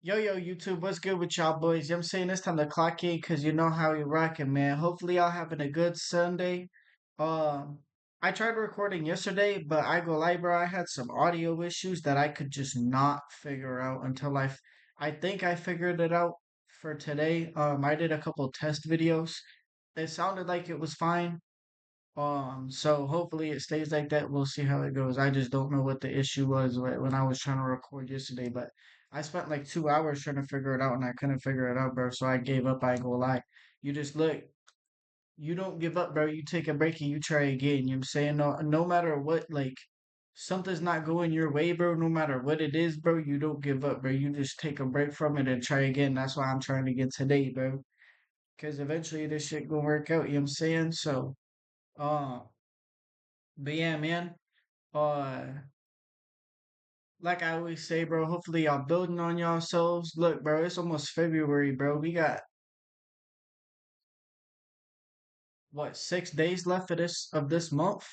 Yo, YouTube, what's good with y'all boys? I'm saying it's time to clock in because you know how we rocking, man. Hopefully y'all having a good Sunday. Um, I tried recording yesterday, but I go lie, bro. I had some audio issues that I could just not figure out until I think I figured it out for today. I did a couple test videos. It sounded like it was fine. So hopefully it stays like that. We'll see how it goes. I just don't know what the issue was when I was trying to record yesterday, but I spent like 2 hours trying to figure it out and I couldn't figure it out, bro. So I gave up. I ain't gonna lie. You just look, you don't give up, bro. You take a break and you try again. You know what I'm saying? No matter what, like something's not going your way, bro. No matter what it is, bro, you don't give up, bro. You just take a break from it and try again. That's why I'm trying to get today, bro. Because eventually this shit gonna work out, you know what I'm saying? So, uh, but yeah, man. Uh, like I always say, bro, hopefully y'all building on yourselves. Look, bro, it's almost February, bro. We got what 6 days left of this month,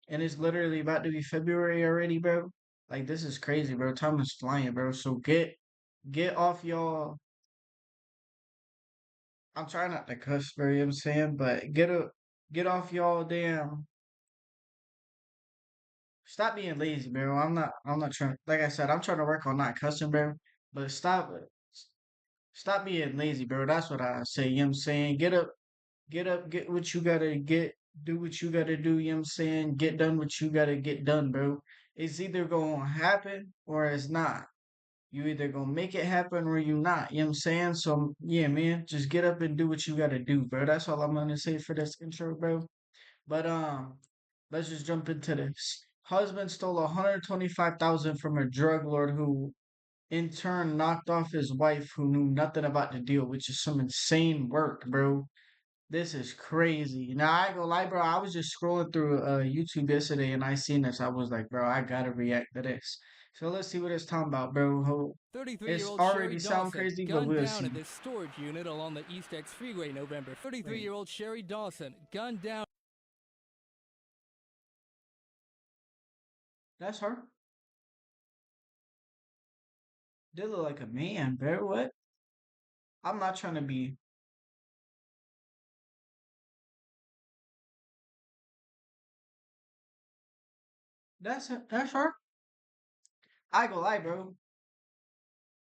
and it's literally about to be February already, bro. Like this is crazy, bro. Time is flying, bro. So get off y'all. I'm trying not to cuss, bro. You know what I'm saying, but get off y'all damn. Stop being lazy, bro. I'm not trying. Like I said, I'm trying to work on not cussing, bro. But stop being lazy, bro. That's what I say. You know what I'm saying? Get up, get what you gotta get, do what you gotta do, you know what I'm saying? Get done what you gotta get done, bro. It's either gonna happen or it's not. You either gonna make it happen or you not, you know what I'm saying? So yeah, man, just get up and do what you gotta do, bro. That's all I'm gonna say for this intro, bro. But let's just jump into this. Husband stole 125,000 from a drug lord who in turn knocked off his wife who knew nothing about the deal, which is some insane work, bro. This is crazy. Now I ain't gonna lie, bro. I was just scrolling through YouTube yesterday and I seen this. I was like, bro, I gotta react to this. So let's see what it's talking about, bro. It's 33-year-old Sherry already sound Dawson crazy, but gunned we'll down see. at this storage unit along the East X Freeway November. Wait, 33-year-old Sherry Dawson gunned down. that's her. They look like a man, bro. What? I'm not trying to be. That's her. I ain't gonna lie, bro.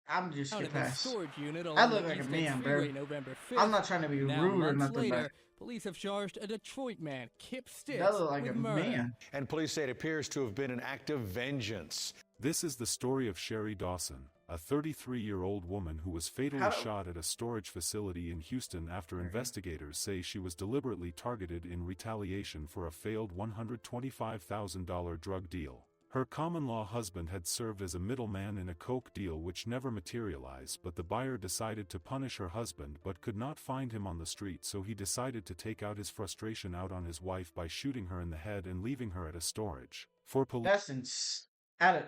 I'm just skip At this past. storage unit I along look the like a East X man, bro. Freeway November I'm 5th. not trying to be Now, rude or months nothing, but later, police have charged a Detroit man, Kip that Stitz, look like with a murder. man. And police say it appears to have been an act of vengeance. This is the story of Sherry Dawson, a 33-year-old woman who was fatally How do? shot at a storage facility in Houston after Okay. investigators say she was deliberately targeted in retaliation for a failed $125,000 drug deal. Her common-law husband had served as a middleman in a coke deal which never materialized, but the buyer decided to punish her husband but could not find him on the street, so he decided to take out his frustration out on his wife by shooting her in the head and leaving her at a storage. For police,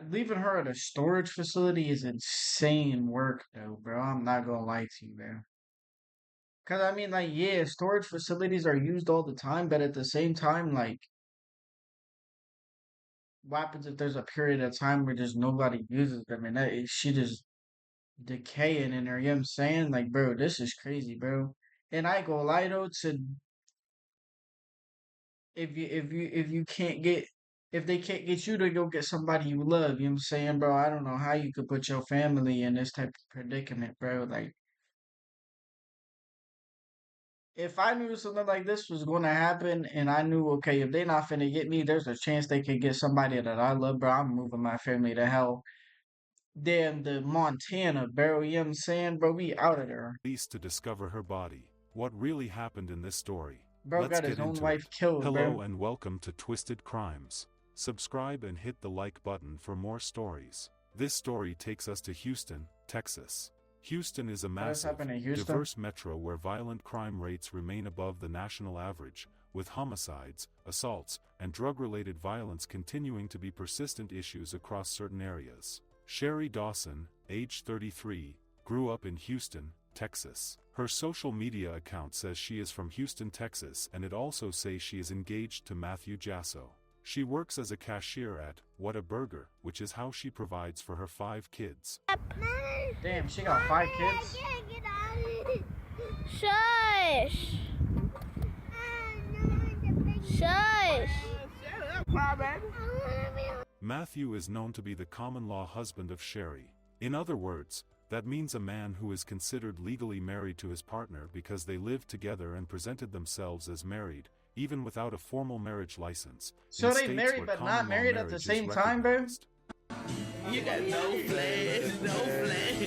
Leaving her at a storage facility is insane work, though, bro. I'm not gonna lie to you, man. Cause I mean, like, yeah, storage facilities are used all the time, but at the same time, like, what happens if there's a period of time where just nobody uses them and she just decaying in there? You know what I'm saying? Like, bro, this is crazy, bro. And I ain't gonna lie though, to if you can't get if they can't get you to go get somebody you love, you know what I'm saying, bro? I don't know how you could put your family in this type of predicament, bro. Like if I knew something like this was going to happen and I knew, okay, if they not finna get me, there's a chance they could get somebody that I love, bro. I'm moving my family to hell. Damn, the Montana, bro. You know what I'm saying, bro? We out of there. to discover her body. What really happened in this story? Bro Let's got his get own into wife it. killed, bro. Hello and welcome to Twisted Crimes. Subscribe and hit the like button for more stories. This story takes us to Houston, Texas. Houston is a How this massive, happened in Houston? diverse metro where violent crime rates remain above the national average, with homicides, assaults, and drug-related violence continuing to be persistent issues across certain areas. Sherry Dawson, age 33, grew up in Houston, Texas. Her social media account says she is from Houston, Texas, and it also says she is engaged to Matthew Jasso. She works as a cashier at What a Burger, which is how she provides for her 5 kids. Damn, she got 5 kids. Shush! Shush! Matthew is known to be the common-law husband of Sherry. In other words, that means a man who is considered legally married to his partner because they lived together and presented themselves as married, even without a formal marriage license. So in they states married where but not common-law married at the marriage is same time, bro? recognized. You got no flash, no flash,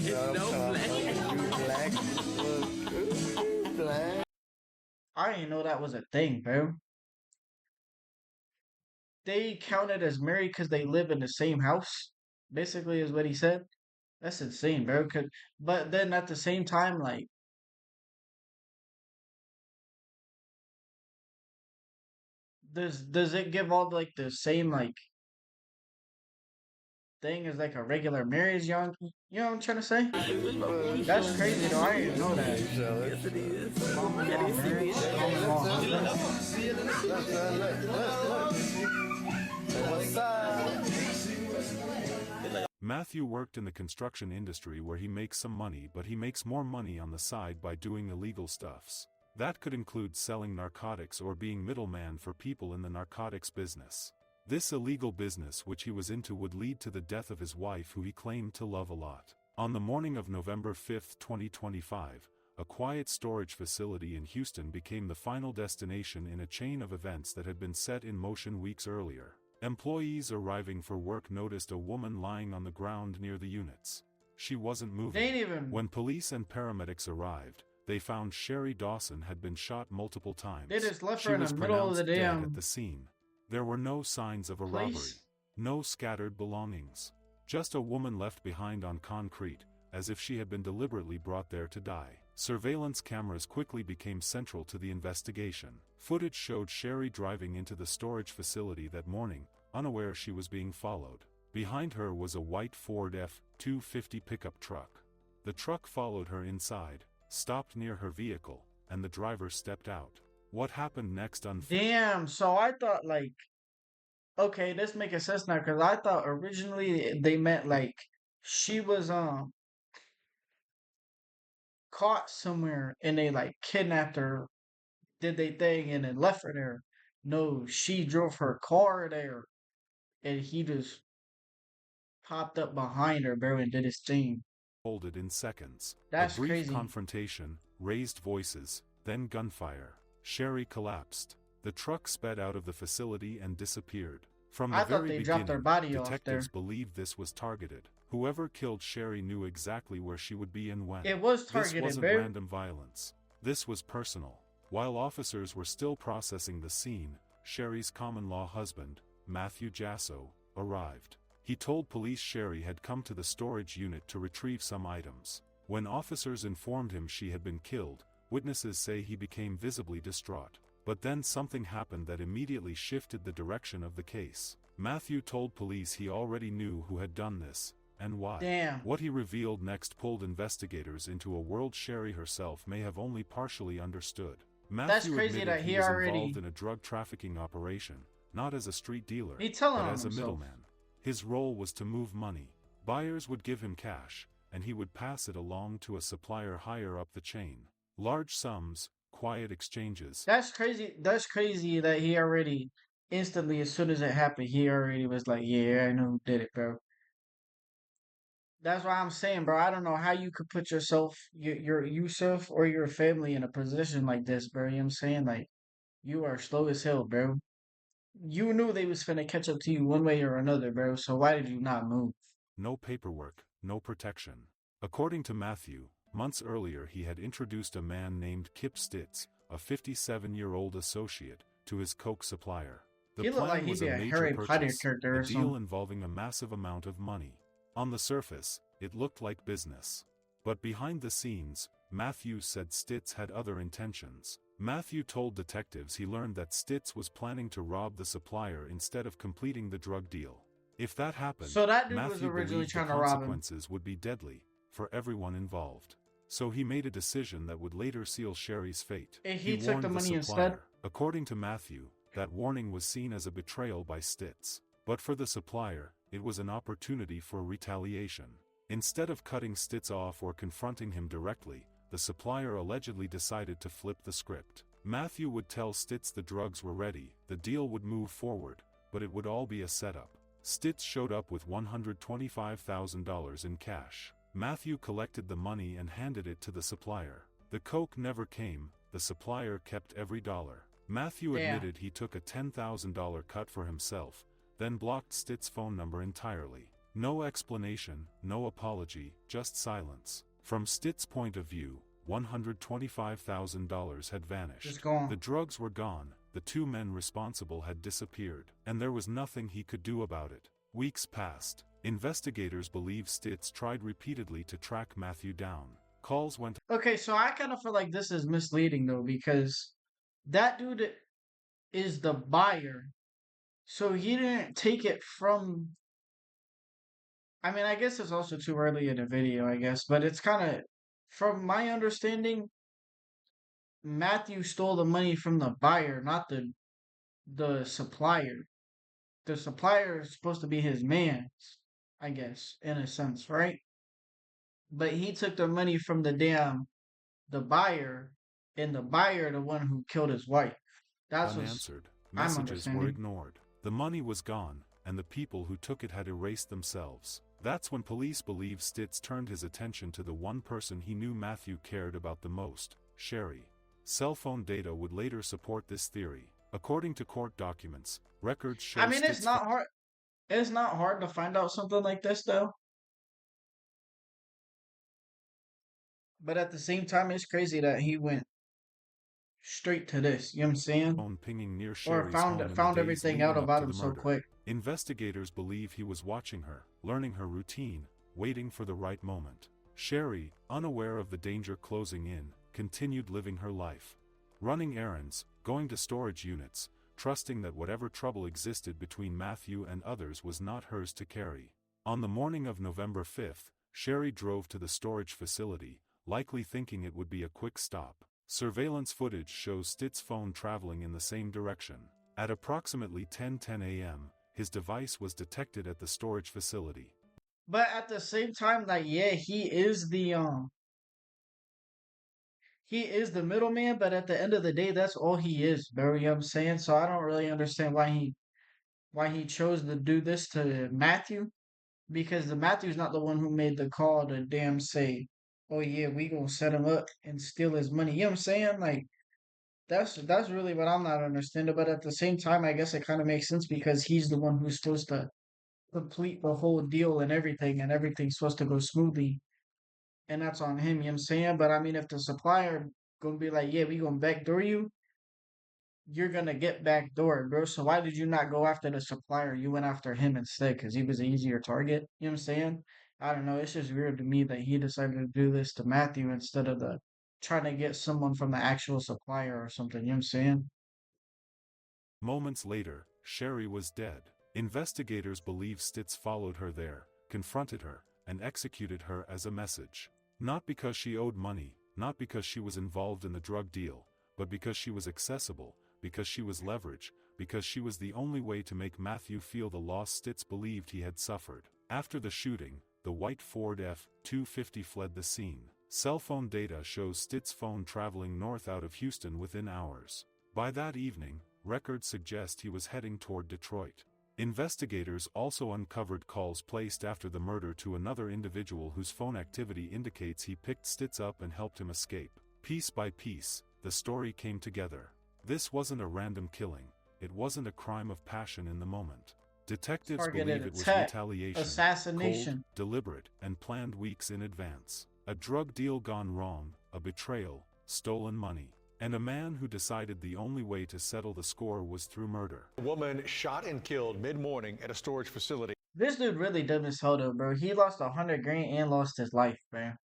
no flash. I didn't know that was a thing, bro. They counted as married because they live in the same house. Basically, is what he said. That's insane, bro. But then at the same time, like, does it give all like the same like thing as like a regular marriage? You know what I'm trying to say? That's crazy though. I didn't know that. Yes, it is. Common law marriage, common law husband. What's up? Matthew worked in the construction industry where he makes some money, but he makes more money on the side by doing illegal stuffs. That could include selling narcotics or being middleman for people in the narcotics business. This illegal business which he was into would lead to the death of his wife, who he claimed to love a lot. On the morning of November 5, 2025, a quiet storage facility in Houston became the final destination in a chain of events that had been set in motion weeks earlier. Employees arriving for work noticed a woman lying on the ground near the units. She wasn't moving. They ain't even. When police and paramedics arrived, they found Sherry Dawson had been shot multiple times. They just left She her in was the middle of the pronounced dead damn at the scene. There were no signs of a robbery, place. no scattered belongings. Just a woman left behind on concrete, as if she had been deliberately brought there to die. Surveillance cameras quickly became central to the investigation. Footage showed Sherry driving into the storage facility that morning, unaware she was being followed. Behind her was a white Ford F-250 pickup truck. The truck followed her inside, stopped near her vehicle, and the driver stepped out. What happened next unfolded. Damn. So I thought like, okay, this making sense now because I thought originally they meant like she was caught somewhere and they like kidnapped her, did they thing, and then left her there. No, she drove her car there, and he just popped up behind her, bro, and did his thing. In seconds. That's A brief crazy. confrontation, raised voices, then gunfire. Sherry collapsed. The truck sped out of the facility and disappeared. From the I thought very they dropped their beginning, body off there. detectives believed this was targeted. Whoever killed Sherry knew exactly where she would be and when. It was This targeted, wasn't bro. random violence. This was personal. While officers were still processing the scene, Sherry's common-law husband, Matthew Jasso, arrived. He told police Sherry had come to the storage unit to retrieve some items. When officers informed him she had been killed, witnesses say he became visibly distraught. But then something happened that immediately shifted the direction of the case. Matthew told police he already knew who had done this, and why. Damn. What he revealed next pulled investigators into a world Sherry herself may have only partially understood. Matthew crazy admitted that he he was already- involved in a drug trafficking operation, not as a street dealer, He telling but on as a himself. middleman. His role was to move money. Buyers would give him cash, and he would pass it along to a supplier higher up the chain. Large sums, quiet exchanges. That's crazy. That's crazy that he already instantly, as soon as it happened, he already was like, "Yeah, I know who did it, bro." That's why I'm saying, bro. I don't know how you could put yourself, yourself or your family in a position like this, bro. You know what I'm saying? Like, you are slow as hell, bro. You knew they was finna catch up to you one way or another, bro. So why did you not move? No paperwork, no protection. According to Matthew, months earlier he had introduced a man named Kip Stitz, a 57-year-old associate, to his coke supplier. The He looked plan like he'd was be a a major Harry Potter purchase, character a or deal something. involving a massive amount of money. On the surface, it looked like business. But behind the scenes, Matthew said Stitz had other intentions. Matthew told detectives he learned that Stitz was planning to rob the supplier instead of completing the drug deal. If that happened, So that dude was Matthew originally believed the trying to rob him. consequences would be deadly for everyone involved. So he made a decision that would later seal Sherry's fate. And he took warned the money instead? supplier. According to Matthew, that warning was seen as a betrayal by Stitz. But for the supplier, it was an opportunity for retaliation. Instead of cutting Stitz off or confronting him directly, the supplier allegedly decided to flip the script. Matthew would tell Stitz the drugs were ready, the deal would move forward, but it would all be a setup. Stitz showed up with $125,000 in cash. Matthew collected the money and handed it to the supplier. The coke never came, the supplier kept every dollar. Matthew admitted he took a $10,000 cut for himself, then blocked Stitz's phone number entirely. No explanation, no apology, just silence. From Stitz's point of view, $125,000 had vanished. The drugs were gone, the two men responsible had disappeared, and there was nothing he could do about it. Weeks passed. Investigators believe Stitz tried repeatedly to track Matthew down. Calls went. Okay, so I kind of feel like this is misleading though, because that dude is the buyer. So he didn't take it from. I mean, I guess it's also too early in the video, I guess, but it's kind of, from my understanding, Matthew stole the money from the buyer, not the supplier. The supplier is supposed to be his man, I guess, in a sense, right? But he took the money from the buyer, and the buyer the one who killed his wife. That's what Unanswered. I'm Messages were understanding. ignored. The money was gone, and the people who took it had erased themselves. That's when police believe Stitz turned his attention to the one person he knew Matthew cared about the most, Sherry. Cell phone data would later support this theory. According to court documents, records show I mean, Stitz it's not hard. It's not hard to find out something like this, though. But at the same time, it's crazy that he went straight to this. You know what I'm saying? phone pinging near Or Sherry's home in the found days everything leading out up about to him the so murder. quick. Investigators believe he was watching her, learning her routine, waiting for the right moment. Sherry, unaware of the danger closing in, continued living her life. Running errands, going to storage units, trusting that whatever trouble existed between Matthew and others was not hers to carry. On the morning of November 5th, Sherry drove to the storage facility, likely thinking it would be a quick stop. Surveillance footage shows Stitz's phone traveling in the same direction. At approximately 10:10 a.m., his device was detected at the storage facility. But at the same time, like, yeah, he is the middleman, but at the end of the day, that's all he is, bro. You know what I'm saying? So I don't really understand why he chose to do this to Matthew, because the Matthew's not the one who made the call to damn say, "Oh yeah, we gonna set him up and steal his money." You know what I'm saying? Like that's really what I'm not understanding. But at the same time, I guess it kind of makes sense because he's the one who's supposed to complete the whole deal and everything's supposed to go smoothly, and that's on him. You know what I'm saying? But I mean, if the supplier gonna be like, "Yeah, we gonna backdoor you," you're gonna get backdoored, bro. So why did you not go after the supplier? You went after him instead because he was an easier target. You know what I'm saying? I don't know. It's just weird to me that he decided to do this to Matthew instead of the trying to get someone from the actual supplier or something. You know what I'm saying? Moments later, Sherry was dead. Investigators believe Stitz followed her there, confronted her, and executed her as a message. Not because she owed money, not because she was involved in the drug deal, but because she was accessible, because she was leverage, because she was the only way to make Matthew feel the loss Stitz believed he had suffered. After the shooting, the white Ford F-250 fled the scene. Cell phone data shows Stitz's phone traveling north out of Houston within hours. By that evening, records suggest he was heading toward Detroit. Investigators also uncovered calls placed after the murder to another individual whose phone activity indicates he picked Stitz up and helped him escape. Piece by piece, the story came together. This wasn't a random killing. It wasn't a crime of passion in the moment. Detectives Targeted believe it was attack, retaliation, assassination. cold, deliberate, and planned weeks in advance. A drug deal gone wrong, a betrayal, stolen money, and a man who decided the only way to settle the score was through murder. A woman shot and killed mid-morning at a storage facility. This dude really dumb as hell though, bro. He lost 100 grand and lost his life, man.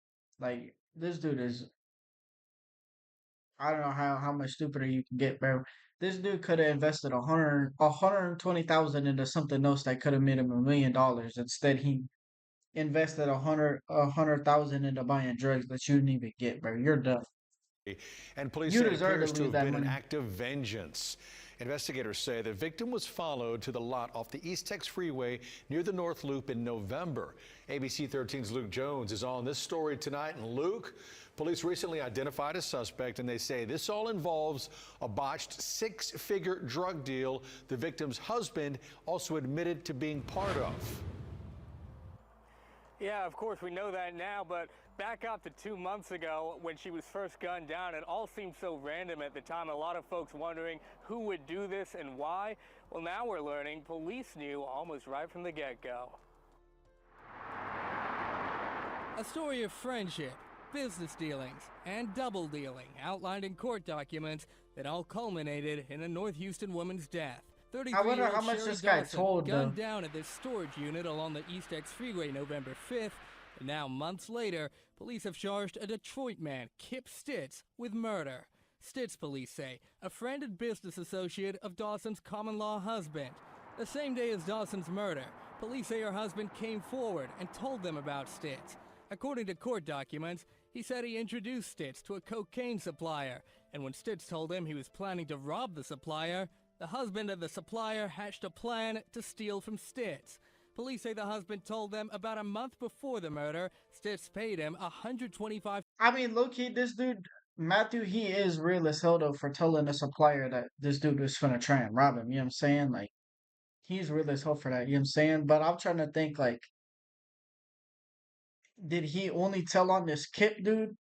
Like this dude is. I don't know how much stupider you can get, bro. This dude could have invested 120,000 into something else that could have made him $1 million. Instead, he invested a hundred thousand into buying drugs that you didn't even get, bro. You're dumb. And police You say it deserve to appears to lose have that been an money. act of vengeance. Investigators say the victim was followed to the lot off the East Tex Freeway near the North Loop in November. ABC 13's Luke Jones is on this story tonight. And Luke, police recently identified a suspect, and they say this all involves a botched six-figure drug deal the victim's husband also admitted to being part of. Yeah, of course, we know that now, but back up to 2 months ago when she was first gunned down, it all seemed so random at the time. A lot of folks wondering who would do this and why. Well, now we're learning police knew almost right from the get-go. A story of friendship, business dealings, and double dealing outlined in court documents that all culminated in a North Houston woman's death. I wonder how much this guy told them. Gunned down at this storage unit along the East Tex Freeway November 5th. And now, months later, police have charged a Detroit man, Kip Stitz, with murder. Stitz, police say, a friend and business associate of Dawson's common-law husband. The same day as Dawson's murder, police say her husband came forward and told them about Stitz. According to court documents, he said he introduced Stitz to a cocaine supplier, and when Stitz told him he was planning to rob the supplier, the husband of the supplier hatched a plan to steal from Stitz. Police say the husband told them about a month before the murder, Stitz paid him $125. I mean, low-key, this dude, Matthew, he is real as hell, though, for telling the supplier that this dude was gonna try and rob him, you know what I'm saying? Like, he's real as hell for that, you know what I'm saying? But I'm trying to think, like, did he only tell on this Kip dude?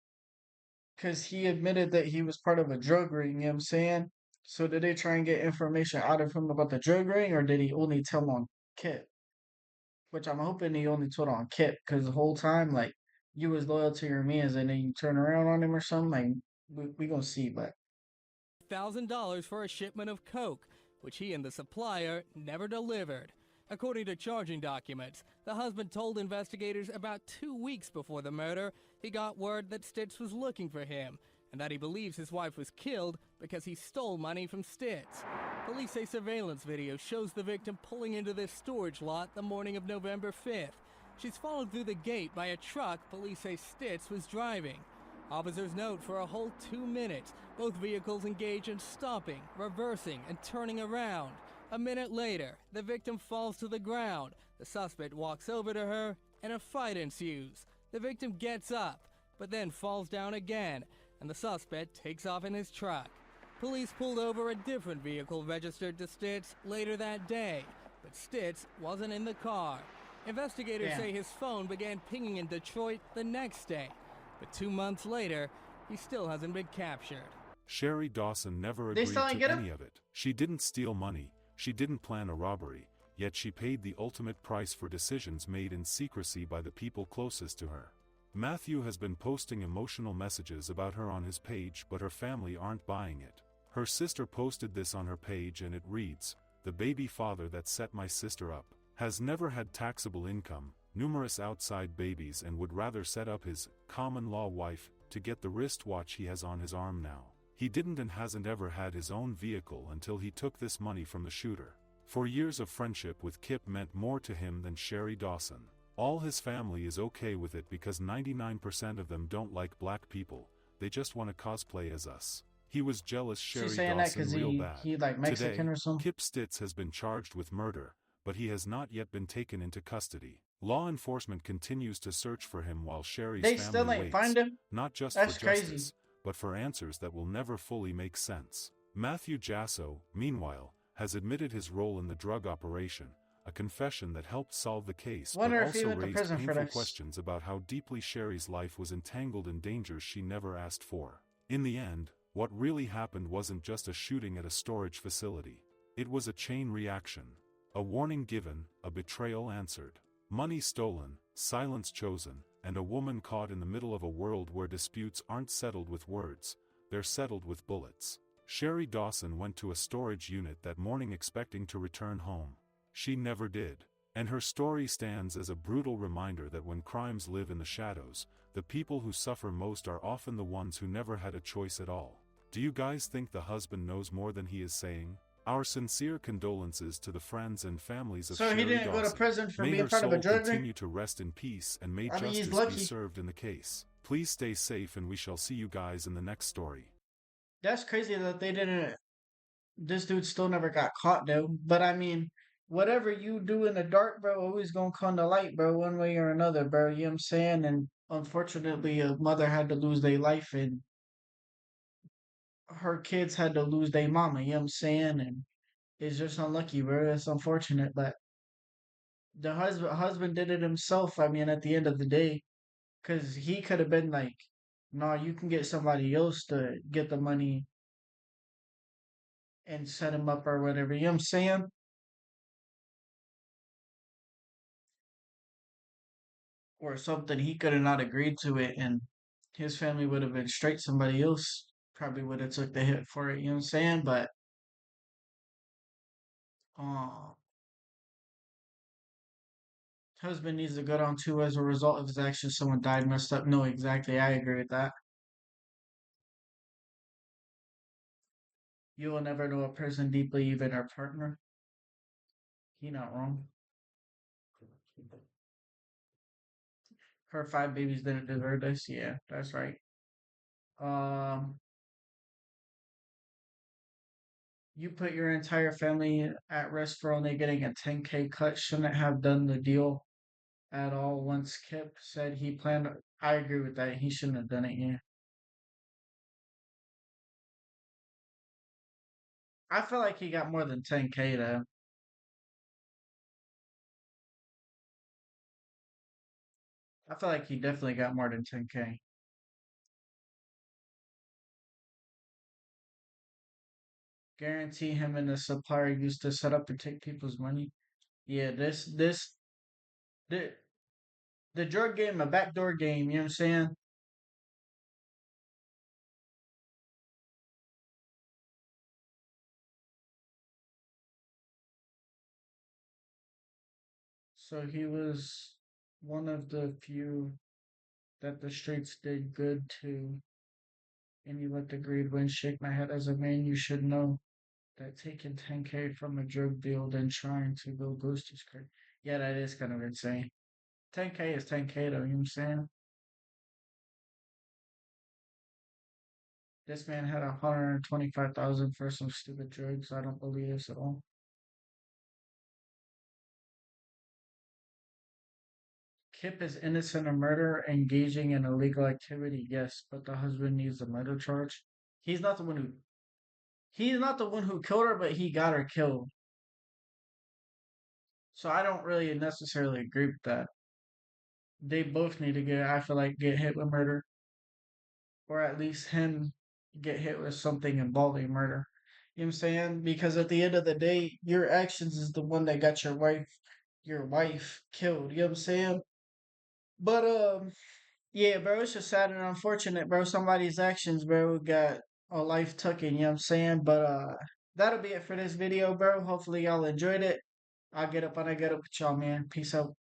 Because he admitted that he was part of a drug ring, you know what I'm saying? So did they try and get information out of him about the drug ring, or did he only tell on Kip? Which I'm hoping he only told on Kip, because the whole time, like, you was loyal to your mans, and then you turn around on him or something, like, we gonna see, but... $1,000 for a shipment of coke, which he and the supplier never delivered. According to charging documents, the husband told investigators about 2 weeks before the murder he got word that Stitz was looking for him, and that he believes his wife was killed because he stole money from Stitz. Police say surveillance video shows the victim pulling into this storage lot the morning of November 5th. She's followed through the gate by a truck police say Stitz was driving. Officers note for a whole 2 minutes, both vehicles engage in stopping, reversing, and turning around. A minute later, the victim falls to the ground. The suspect walks over to her, and a fight ensues. The victim gets up, but then falls down again, and the suspect takes off in his truck. Police pulled over a different vehicle registered to Stitz later that day, but Stitz wasn't in the car. Investigators say his phone began pinging in Detroit the next day, but 2 months later, he still hasn't been captured. Sherry Dawson never agreed to any of it. She didn't steal money. She didn't plan a robbery, yet she paid the ultimate price for decisions made in secrecy by the people closest to her. Matthew has been posting emotional messages about her on his page, but her family aren't buying it. Her sister posted this on her page and it reads, "The baby father that set my sister up has never had taxable income, numerous outside babies, and would rather set up his common-law wife to get the wristwatch he has on his arm now. He didn't and hasn't ever had his own vehicle until he took this money from the shooter. For years of friendship with Kip meant more to him than Sherry Dawson. All his family is okay with it because 99% of them don't like black people, they just want to cosplay as us. He was jealous Sherry Dawson real bad. He like Mexican Today, or something? Kip Stitz has been charged with murder, but he has not yet been taken into custody. Law enforcement continues to search for him while Sherry's They family still ain't waits, find him? not just That's for crazy. justice, but for answers that will never fully make sense. Matthew Jasso, meanwhile, has admitted his role in the drug operation, a confession that helped solve the case, but Wonder if he also went to raised prison for painful this. questions about how deeply Sherry's life was entangled in dangers she never asked for. In the end, what really happened wasn't just a shooting at a storage facility. It was a chain reaction. A warning given, a betrayal answered. Money stolen, silence chosen, and a woman caught in the middle of a world where disputes aren't settled with words, they're settled with bullets. Sherry Dawson went to a storage unit that morning expecting to return home. She never did. And her story stands as a brutal reminder that when crimes live in the shadows, the people who suffer most are often the ones who never had a choice at all. Do you guys think the husband knows more than he is saying? Our sincere condolences to the friends and families of So Sherry he didn't go Dawson. to prison for May being her part of a soul drug ring? continue to rest in peace, and may I mean, he's justice lucky. be served in the case. Please stay safe, and we shall see you guys in the next story. That's crazy that they didn't This dude still never got caught though. But I mean, whatever you do in the dark, bro, always gonna come to light, bro, one way or another, bro. You know what I'm saying? And unfortunately, a mother had to lose their life, and her kids had to lose their mama. You know what I'm saying? And it's just unlucky, bro. It's unfortunate, but the husband did it himself. I mean, at the end of the day, because he could have been like, "No, you can get somebody else to get the money and set him up or whatever." You know what I'm saying? Or something. He could have not agreed to it, and his family would have been straight. Somebody else probably would have took the hit for it. You know what I'm saying? But uh, husband needs to go down too as a result of his actions. Someone died, messed up. No, exactly. I agree with that. You will never know a person deeply, even our partner. He not wrong. Her five babies didn't deserve this. Yeah, that's right. Um, you put your entire family at risk for only getting a 10K cut. Shouldn't have done the deal at all. Once Kip said he planned, I agree with that. He shouldn't have done it. Yeah, I feel like he got more than 10K though. I feel like he definitely got more than 10K. Guarantee him and the supplier used to set up and take people's money. Yeah, the the drug game, a backdoor game. You know what I'm saying? So he was one of the few that the streets did good to, and you let the greed win. Shake my head as a man. You should know that taking 10K from a drug deal then trying to go boost is crazy. Yeah, that is kind of insane. 10K is 10K though. You know what I'm saying? This man had 125,000 for some stupid drugs. I don't believe this at all. Kip is innocent of murder, engaging in illegal activity, yes, but the husband needs a murder charge. He's not the one who he's not the one who killed her, but he got her killed. So I don't really necessarily agree with that. They both need to I feel like, get hit with murder, or at least him get hit with something involving murder. You know what I'm saying? Because at the end of the day, your actions is the one that got your wife killed. You know what I'm saying? But yeah, bro, it's just sad and unfortunate, bro. Somebody's actions, bro, got a life taken, you know what I'm saying? But that'll be it for this video, bro. Hopefully y'all enjoyed it. I'll get up when I get up with y'all, man. Peace out.